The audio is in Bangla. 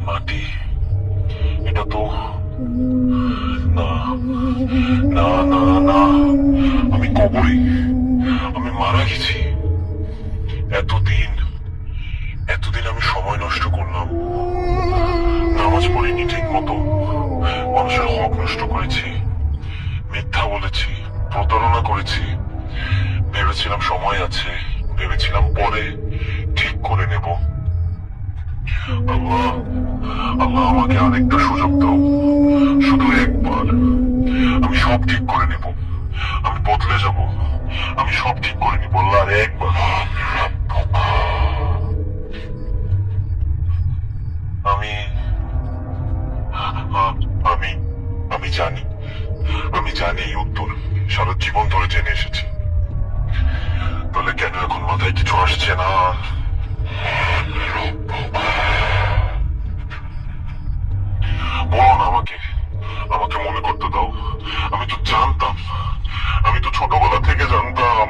মাটি, এটা তো না, না না না, আমি কবরে, আমি মারা গেছি। এতদিন এতদিন আমি সময় নষ্ট করলাম, নামাজ পড়িনি ঠিক মতো, মানুষের হক নষ্ট করেছি, মিথ্যা বলেছি, প্রতারণা করেছি। ভেবেছিলাম সময় আছে, ভেবেছিলাম পরে ঠিক করে নেব। আল্লাহ, আল্লাহ আমাকে আরেকটা সুযোগ দাও, শুধু একবার। আমি সব ঠিক করে নেব, আমি বদলে যাব, আমি সব ঠিক করে নিব আল্লাহ, আর একবার। আমি আমি আমি জানি, আমি জানি এই উত্তর, সারা জীবন ধরে জেনে এসেছি। তাহলে কেন এখন মাথায় কিছু আসছে না? বলো না আমাকে, আমাকে মনে করতে দাও। আমি তো জানতাম, আমি তো ছোটবেলা থেকে জানতাম